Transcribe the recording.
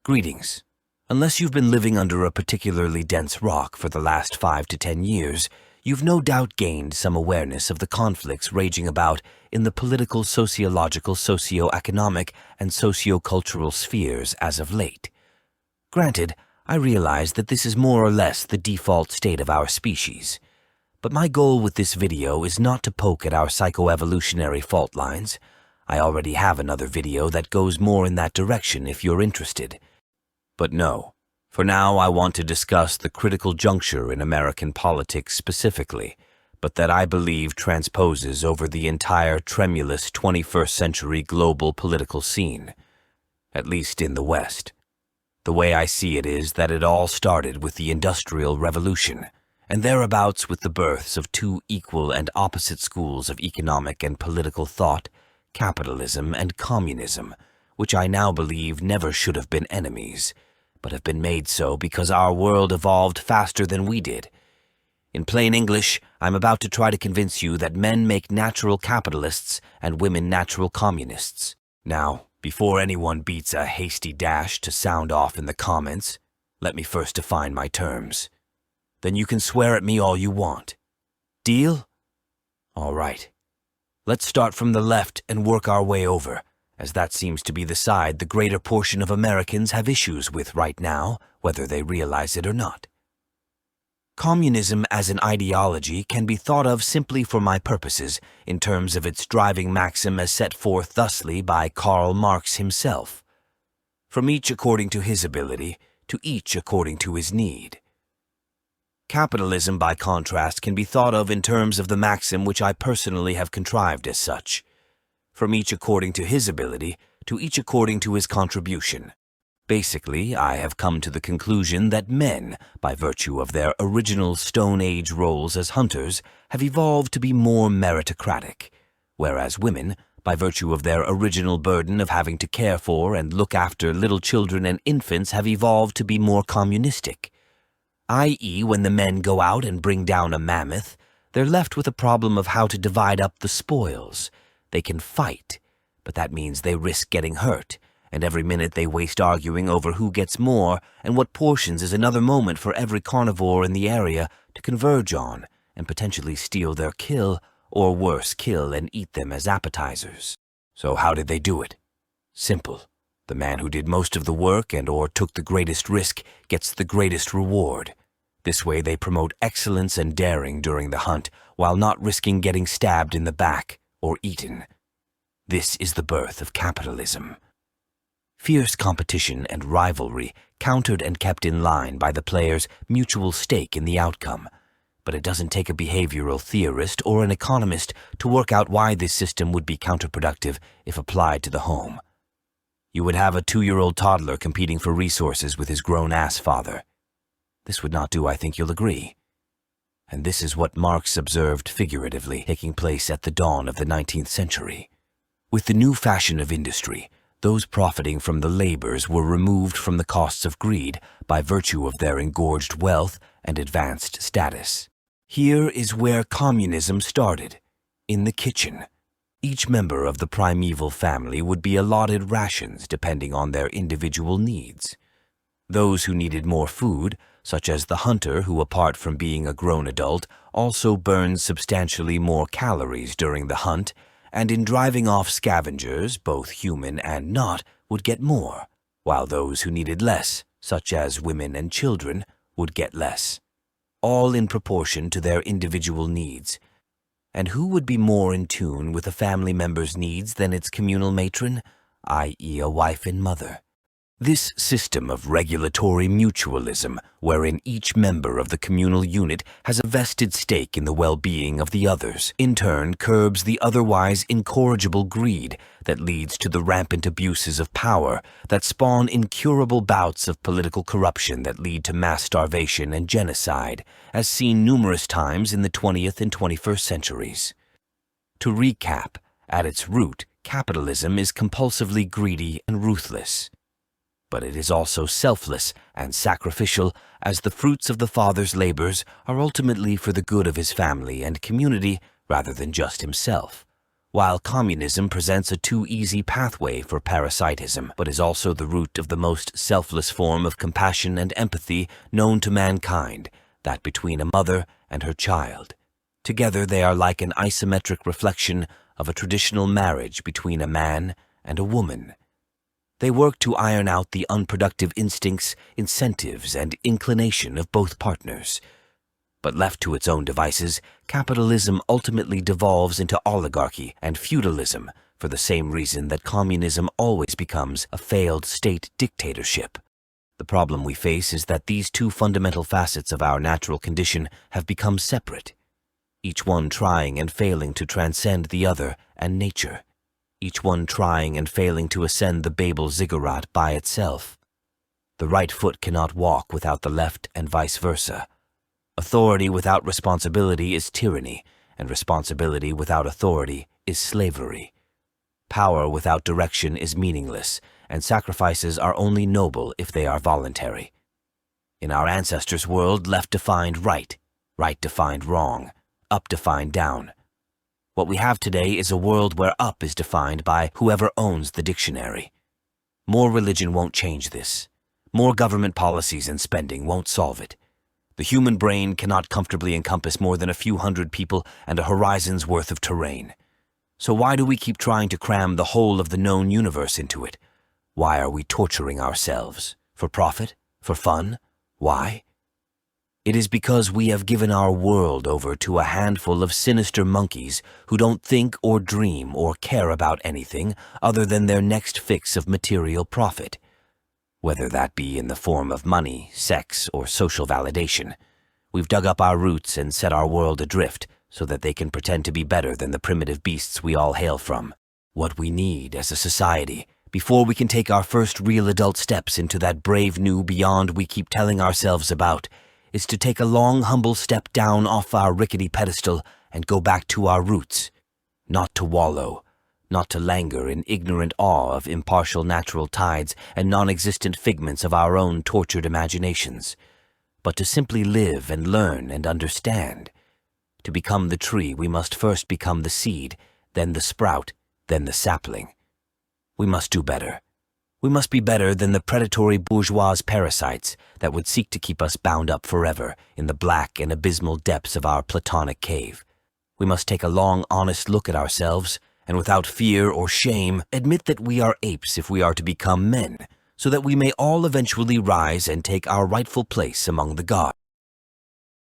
Greetings. Unless you've been living under a particularly dense rock for the last 5 to 10 years, you've no doubt gained some awareness of the conflicts raging about in the political, sociological, socio-economic, and socio-cultural spheres as of late. Granted, I realize that this is more or less the default state of our species. But my goal with this video is not to poke at our psychoevolutionary fault lines. I already have another video that goes more in that direction if you're interested. But no, for now I want to discuss the critical juncture in American politics specifically, but that I believe transposes over the entire tremulous 21st century global political scene, at least in the West. The way I see it is that it all started with the Industrial Revolution, and thereabouts with the births of two equal and opposite schools of economic and political thought, capitalism and communism, which I now believe never should have been enemies, but have been made so because our world evolved faster than we did. In plain English, I'm about to try to convince you that men make natural capitalists and women natural communists. Now, before anyone beats a hasty dash to sound off in the comments, let me first define my terms. Then you can swear at me all you want. Deal? All right. Let's start from the left and work our way over, as that seems to be the side the greater portion of Americans have issues with right now, whether they realize it or not. Communism as an ideology can be thought of simply for my purposes in terms of its driving maxim as set forth thusly by Karl Marx himself. From each according to his ability, to each according to his need. Capitalism, by contrast, can be thought of in terms of the maxim which I personally have contrived as such. From each according to his ability, to each according to his contribution. Basically, I have come to the conclusion that men, by virtue of their original Stone Age roles as hunters, have evolved to be more meritocratic, whereas women, by virtue of their original burden of having to care for and look after little children and infants, have evolved to be more communistic. I.e., when the men go out and bring down a mammoth, they're left with a problem of how to divide up the spoils. They can fight, but that means they risk getting hurt, and every minute they waste arguing over who gets more and what portions is another moment for every carnivore in the area to converge on and potentially steal their kill, or worse, kill and eat them as appetizers. So how did they do it? Simple. The man who did most of the work and or took the greatest risk gets the greatest reward. This way they promote excellence and daring during the hunt while not risking getting stabbed in the back or eaten. This is the birth of capitalism. Fierce competition and rivalry countered and kept in line by the players' mutual stake in the outcome. But it doesn't take a behavioral theorist or an economist to work out why this system would be counterproductive if applied to the home. You would have a 2-year-old toddler competing for resources with his grown-ass father. This would not do, I think you'll agree. And this is what Marx observed figuratively taking place at the dawn of the 19th century. With the new fashion of industry, those profiting from the labors were removed from the costs of greed by virtue of their engorged wealth and advanced status. Here is where communism started, in the kitchen. Each member of the primeval family would be allotted rations depending on their individual needs. Those who needed more food, such as the hunter who, apart from being a grown adult, also burns substantially more calories during the hunt, and in driving off scavengers, both human and not, would get more, while those who needed less, such as women and children, would get less. All in proportion to their individual needs. And who would be more in tune with a family member's needs than its communal matron, i.e. a wife and mother? This system of regulatory mutualism, wherein each member of the communal unit has a vested stake in the well-being of the others, in turn curbs the otherwise incorrigible greed that leads to the rampant abuses of power that spawn incurable bouts of political corruption that lead to mass starvation and genocide, as seen numerous times in the 20th and 21st centuries. To recap, at its root, capitalism is compulsively greedy and ruthless. But it is also selfless and sacrificial, as the fruits of the father's labors are ultimately for the good of his family and community rather than just himself, while communism presents a too easy pathway for parasitism, but is also the root of the most selfless form of compassion and empathy known to mankind, that between a mother and her child. Together they are like an isometric reflection of a traditional marriage between a man and a woman. They work to iron out the unproductive instincts, incentives, and inclination of both partners. But left to its own devices, capitalism ultimately devolves into oligarchy and feudalism for the same reason that communism always becomes a failed state dictatorship. The problem we face is that these two fundamental facets of our natural condition have become separate, each one trying and failing to transcend the other and nature, each one trying and failing to ascend the Babel ziggurat by itself. The right foot cannot walk without the left and vice versa. Authority without responsibility is tyranny, and responsibility without authority is slavery. Power without direction is meaningless, and sacrifices are only noble if they are voluntary. In our ancestors' world, left defined right, right defined wrong, up defined down. What we have today is a world where up is defined by whoever owns the dictionary. More religion won't change this. More government policies and spending won't solve it. The human brain cannot comfortably encompass more than a few hundred people and a horizon's worth of terrain. So why do we keep trying to cram the whole of the known universe into it? Why are we torturing ourselves? For profit? For fun? Why? It is because we have given our world over to a handful of sinister monkeys who don't think or dream or care about anything other than their next fix of material profit, whether that be in the form of money, sex, or social validation. We've dug up our roots and set our world adrift so that they can pretend to be better than the primitive beasts we all hail from. What we need as a society, before we can take our first real adult steps into that brave new beyond we keep telling ourselves about, is to take a long, humble step down off our rickety pedestal and go back to our roots, not to wallow, not to languor in ignorant awe of impartial natural tides and non-existent figments of our own tortured imaginations, but to simply live and learn and understand. To become the tree, we must first become the seed, then the sprout, then the sapling. We must do better. We must be better than the predatory bourgeois parasites that would seek to keep us bound up forever in the black and abysmal depths of our platonic cave. We must take a long, honest look at ourselves, and without fear or shame, admit that we are apes if we are to become men, so that we may all eventually rise and take our rightful place among the gods.